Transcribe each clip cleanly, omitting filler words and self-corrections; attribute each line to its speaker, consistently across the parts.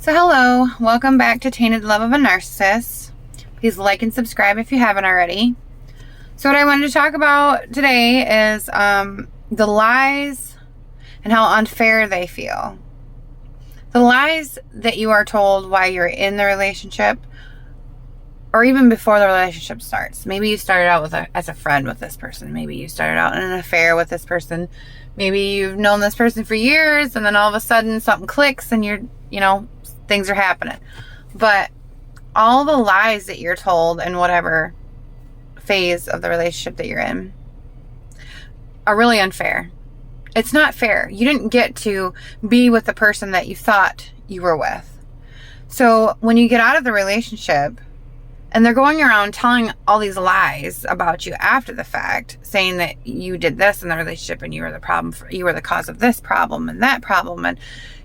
Speaker 1: So hello, welcome back to Tainted Love of a Narcissist. Please like and subscribe if you haven't already. So what I wanted to talk about today is the lies and how unfair they feel. The lies that you are told while you're in the relationship or even before the relationship starts. Maybe you started out as a friend with this person. Maybe you started out in an affair with this person. Maybe you've known this person for years and then all of a sudden something clicks and things are happening. But all the lies that you're told in whatever phase of the relationship that you're in are really unfair. It's not fair. You didn't get to be with the person that you thought you were with. So when you get out of the relationship and they're going around telling all these lies about you after the fact, saying that you did this in the relationship and you were the problem, you were the cause of this problem and that problem, and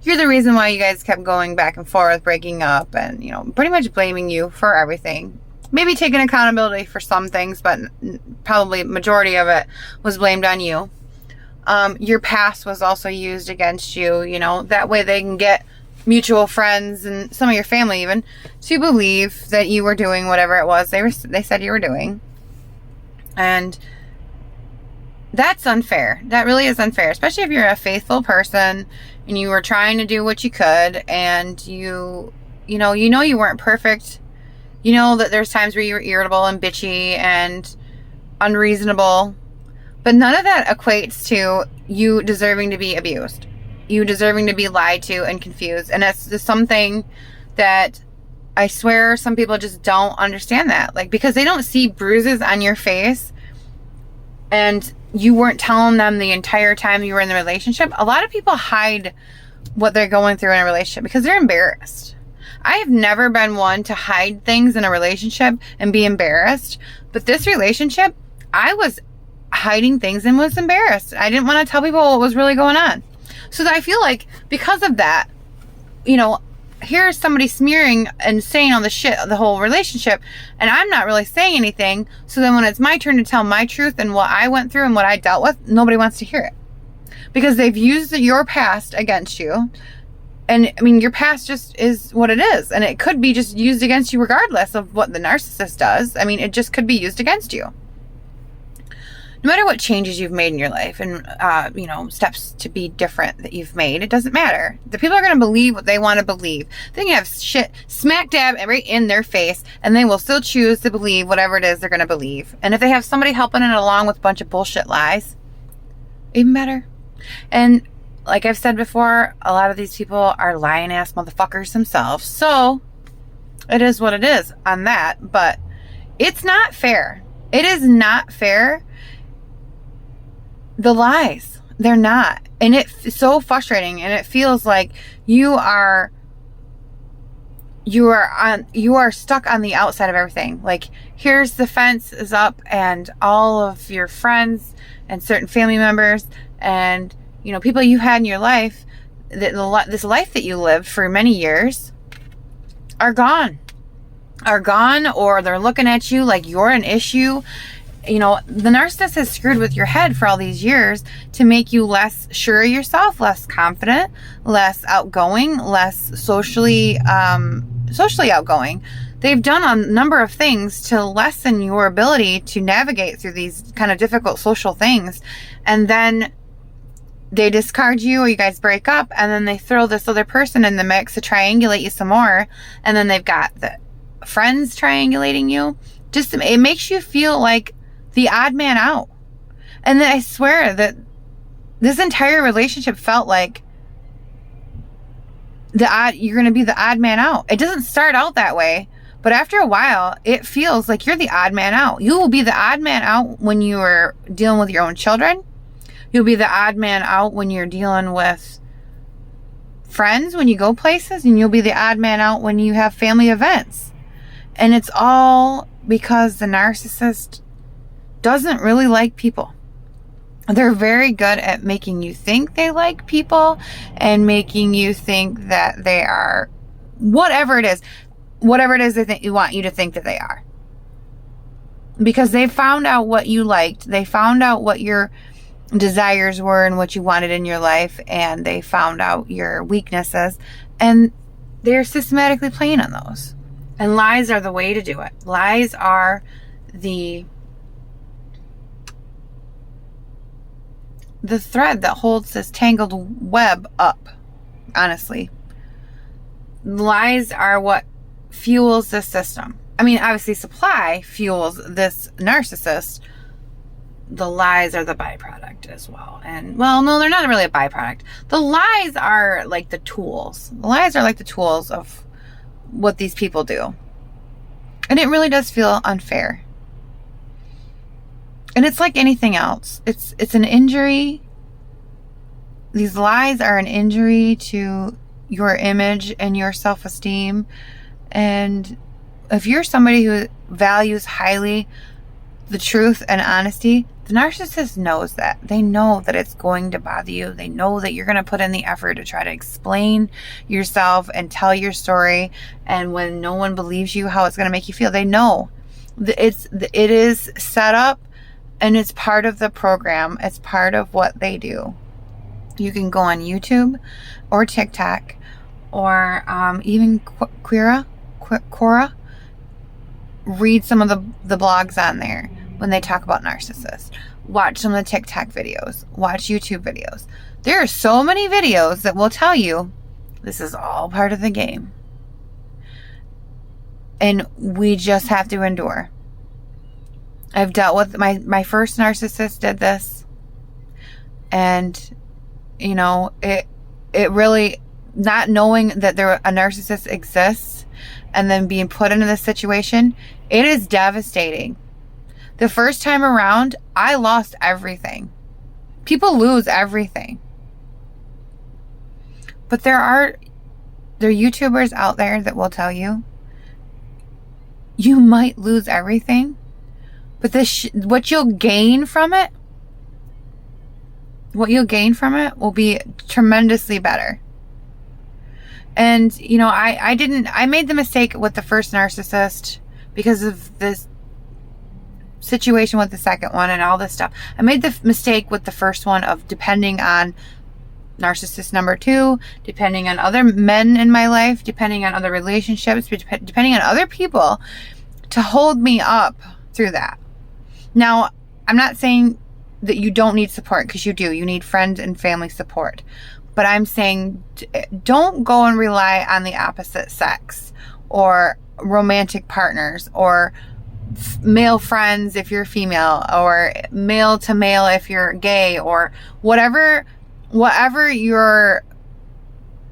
Speaker 1: you're the reason why you guys kept going back and forth, breaking up, and pretty much blaming you for everything. Maybe taking accountability for some things, but probably majority of it was blamed on you. Your past was also used against you. That way they can get mutual friends and some of your family even to believe that you were doing whatever it was they said you were doing. And that's unfair. That really is unfair, especially if you're a faithful person and you were trying to do what you could, and you weren't perfect. You know that there's times where you were irritable and bitchy and unreasonable, but none of that equates to you deserving to be abused, you deserving to be lied to and confused. And that's just something that I swear some people just don't understand that. Because they don't see bruises on your face and you weren't telling them the entire time you were in the relationship. A lot of people hide what they're going through in a relationship because they're embarrassed. I have never been one to hide things in a relationship and be embarrassed. But this relationship, I was hiding things and was embarrassed. I didn't want to tell people what was really going on. So I feel like because of that, here's somebody smearing and saying all the shit of the whole relationship, and I'm not really saying anything. So then when it's my turn to tell my truth and what I went through and what I dealt with, nobody wants to hear it. Because they've used your past against you. And your past just is what it is. And it could be just used against you regardless of what the narcissist does. It just could be used against you. No matter what changes you've made in your life and, steps to be different that you've made, it doesn't matter. The people are going to believe what they want to believe. They can have shit smack dab right in their face, and they will still choose to believe whatever it is they're going to believe. And if they have somebody helping it along with a bunch of bullshit lies, even better. And like I've said before, a lot of these people are lying ass motherfuckers themselves. So it is what it is on that. But it's not fair. It is not fair. The lies, they're not. And it's so frustrating, and it feels like you are stuck on the outside of everything. Here's the fence is up, and all of your friends and certain family members and people you had in your life, this life that you lived for many years, are gone, or they're looking at you like you're an issue. The narcissist has screwed with your head for all these years to make you less sure of yourself, less confident, less outgoing, less socially outgoing. They've done a number of things to lessen your ability to navigate through these kind of difficult social things. And then they discard you, or you guys break up, and then they throw this other person in the mix to triangulate you some more. And then they've got the friends triangulating you. It makes you feel like the odd man out. And then I swear that this entire relationship felt like you're going to be the odd man out. It doesn't start out that way, but after a while, it feels like you're the odd man out. You will be the odd man out when you are dealing with your own children. You'll be the odd man out when you're dealing with friends, when you go places, and you'll be the odd man out when you have family events. And it's all because the narcissist doesn't really like people. They're very good at making you think they like people and making you think that they are whatever it is they want you to think that they are. Because they found out what you liked. They found out what your desires were and what you wanted in your life, and they found out your weaknesses, and they're systematically playing on those. And lies are the way to do it. Lies are the thread that holds this tangled web up, honestly. Lies are what fuels this system. I mean, obviously supply fuels this narcissist. The lies are the byproduct as well. And, well, no, they're not really a byproduct. The lies are like the tools. The lies are like the tools of what these people do. And it really does feel unfair. And it's like anything else. It's an injury. These lies are an injury to your image and your self-esteem. And if you're somebody who values highly the truth and honesty, the narcissist knows that. They know that it's going to bother you. They know that you're going to put in the effort to try to explain yourself and tell your story. And when no one believes you, how it's going to make you feel. They know it is set up, and it's part of the program. It's part of what they do. You can go on YouTube or TikTok or even Quora. Read some of the blogs on there when they talk about narcissists. Watch some of the TikTok videos. Watch YouTube videos. There are so many videos that will tell you this is all part of the game. And we just have to endure. I've dealt with my first narcissist did this. And, you know, it really, not knowing that a narcissist exists and then being put into this situation, it is devastating. The first time around, I lost everything. People lose everything. But there are YouTubers out there that will tell you, you might lose everything, but what you'll gain from it will be tremendously better. And, you know, I made the mistake with the first narcissist because of this situation with the second one and all this stuff. I made the mistake with the first one of depending on narcissist number 2, depending on other men in my life, depending on other relationships, depending on other people to hold me up through that. Now, I'm not saying that you don't need support, because you do. You need friends and family support. But I'm saying don't go and rely on the opposite sex or romantic partners or male friends if you're female or male to male if you're gay or whatever your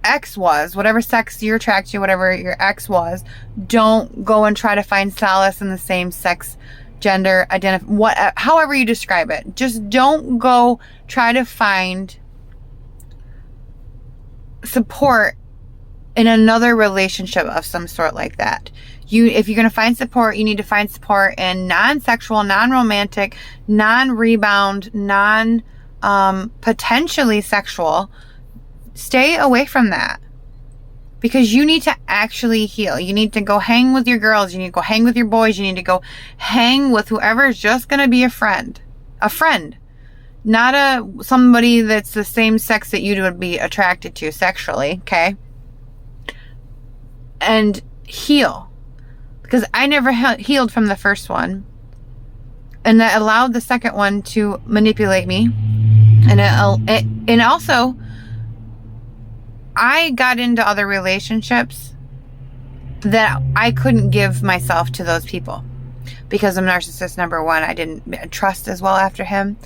Speaker 1: ex was, whatever sex you're attracted to, whatever your ex was. Don't go and try to find solace in the same sex, gender, however you describe it. Just don't go try to find support in another relationship of some sort like that. If you're going to find support, you need to find support in non-sexual, non-romantic, non-rebound, potentially sexual. Stay away from that. Because you need to actually heal. You need to go hang with your girls. You need to go hang with your boys. You need to go hang with whoever is just going to be a friend. A friend. Not somebody that's the same sex that you would be attracted to sexually, okay? And heal. Because I never healed from the first one. And that allowed the second one to manipulate me. And also, I got into other relationships that I couldn't give myself to those people. Because of narcissist number 1, I didn't trust as well after him.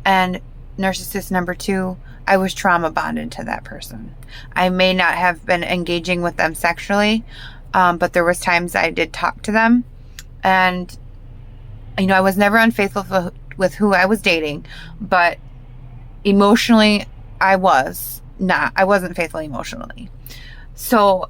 Speaker 1: And narcissist number 2, I was trauma bonded to that person. I may not have been engaging with them sexually, but there was times I did talk to them. And, you know, I was never unfaithful with who I was dating, but emotionally, I wasn't faithful emotionally. So,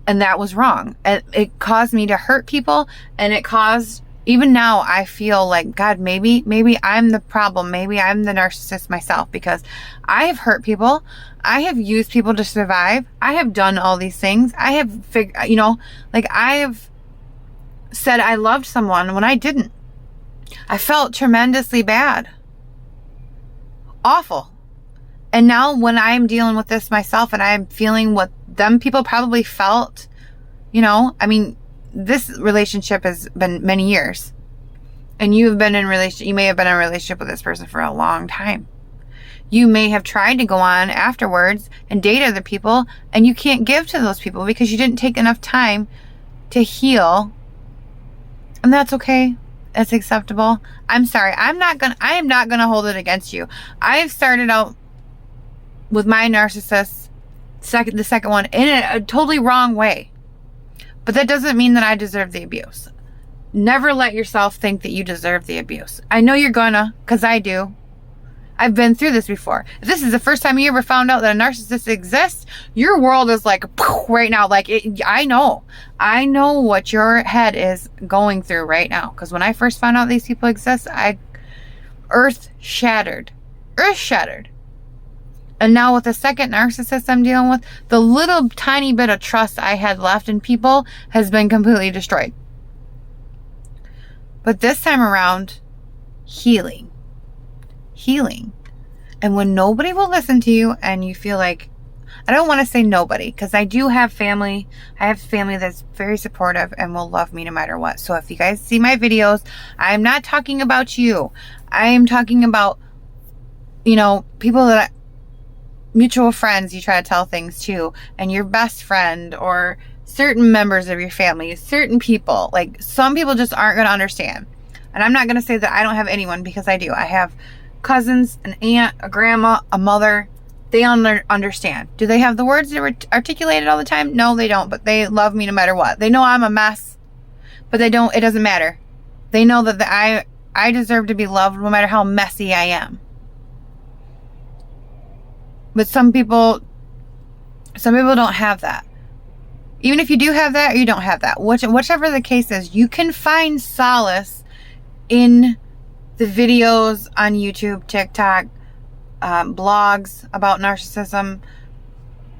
Speaker 1: and that was wrong. And it caused me to hurt people, and it caused, even now, I feel like, God, maybe I'm the problem. Maybe I'm the narcissist myself, because I have hurt people. I have used people to survive. I have done all these things. I have I have said I loved someone when I didn't. I felt tremendously bad. Awful. And now when I'm dealing with this myself and I'm feeling what them people probably felt, I mean, this relationship has been many years. And you may have been in a relationship with this person for a long time. You may have tried to go on afterwards and date other people, and you can't give to those people because you didn't take enough time to heal. And that's okay. That's acceptable. I'm sorry. I am not gonna hold it against you. I've started out with my narcissist, the second one, in a totally wrong way. But that doesn't mean that I deserve the abuse. Never let yourself think that you deserve the abuse. I know you're gonna, because I do. I've been through this before. If this is the first time you ever found out that a narcissist exists, your world is like right now. I know what your head is going through right now. Because when I first found out these people exist, earth shattered. And now with the second narcissist I'm dealing with, the little tiny bit of trust I had left in people has been completely destroyed. But this time around, healing. And when nobody will listen to you and you feel like, I don't want to say nobody, because I do have family. I have family that's very supportive and will love me no matter what. So if you guys see my videos, I'm not talking about you. I am talking about, people that mutual friends you try to tell things to, and your best friend, or certain members of your family, certain people. Like, some people just aren't going to understand. And I'm not going to say that I don't have anyone, because I do. I have cousins, an aunt, a grandma, a mother. They understand. Do they have the words that are articulated all the time? No, they don't. But they love me no matter what. They know I'm a mess, but it doesn't matter. They know that I deserve to be loved no matter how messy I am. But some people don't have that. Even if you do have that or you don't have that, whichever the case is, you can find solace in the videos on YouTube, TikTok, blogs about narcissism.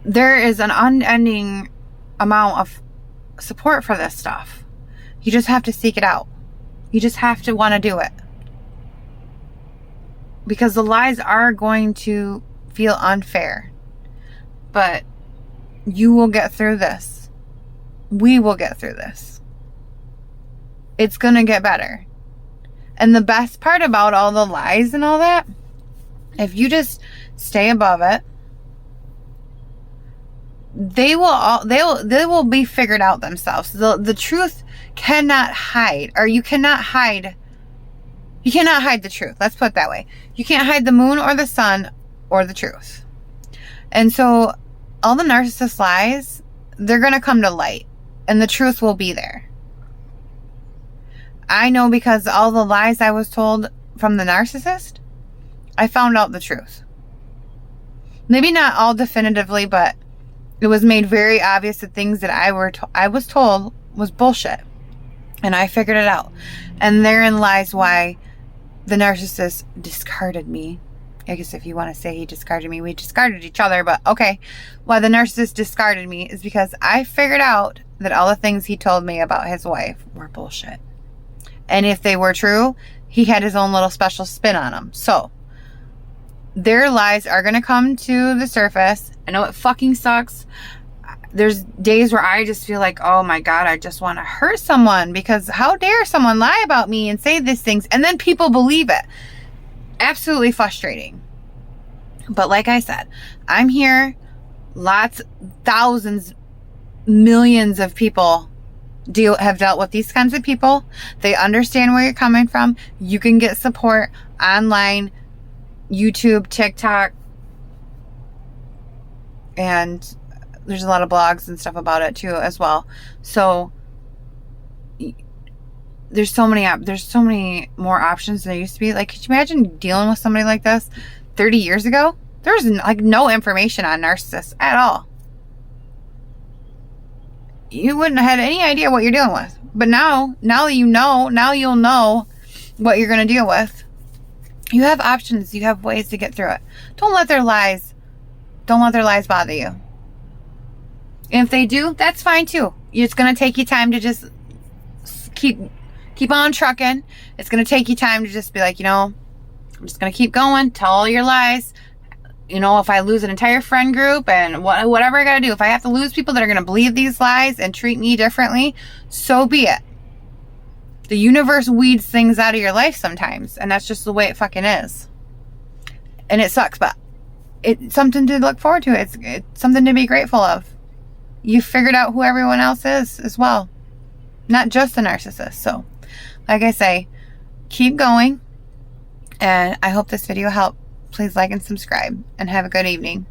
Speaker 1: There is an unending amount of support for this stuff. You just have to seek it out. You just have to want to do it. Because the lies are going to feel unfair. But you will get through this. We will get through this. It's going to get better. And the best part about all the lies and all that, if you just stay above it, they will be figured out themselves. The truth cannot hide, or you cannot hide the truth. Let's put it that way. You can't hide the moon or the sun or the truth. And so all the narcissist lies, they're going to come to light, and the truth will be there. I know, because all the lies I was told from the narcissist, I found out the truth. Maybe not all definitively, but it was made very obvious that things that I was told was bullshit. And I figured it out. And therein lies why the narcissist discarded me. I guess if you want to say he discarded me, we discarded each other, but okay. Why the narcissist discarded me is because I figured out that all the things he told me about his wife were bullshit. And if they were true, he had his own little special spin on them. So, their lies are going to come to the surface. I know it fucking sucks. There's days where I just feel like, oh my God, I just want to hurt someone, because how dare someone lie about me and say these things and then people believe it. Absolutely frustrating. But like I said, I'm here. Thousands, millions of people have dealt with these kinds of people. They understand where you're coming from. You can get support online, YouTube, TikTok, and there's a lot of blogs and stuff about it too as well. So there's so many more options than there used to be. Like, could you imagine dealing with somebody like this 30 years ago? There was like no information on narcissists at all. You wouldn't have had any idea what you're dealing with. But now you'll know what you're going to deal with. You have options. You have ways to get through it. Don't let their lies bother you. And if they do, that's fine too. It's going to take you time to just keep on trucking. It's going to take you time to just be like, I'm just going to keep going, tell all your lies, you know, if I lose an entire friend group and whatever I got to do, if I have to lose people that are going to believe these lies and treat me differently, so be it. The universe weeds things out of your life sometimes, and that's just the way it fucking is. And it sucks, but it's something to look forward to. It's something to be grateful of. You figured out who everyone else is as well, not just the narcissist. So, like I say, keep going, and I hope this video helped. Please like and subscribe, and have a good evening.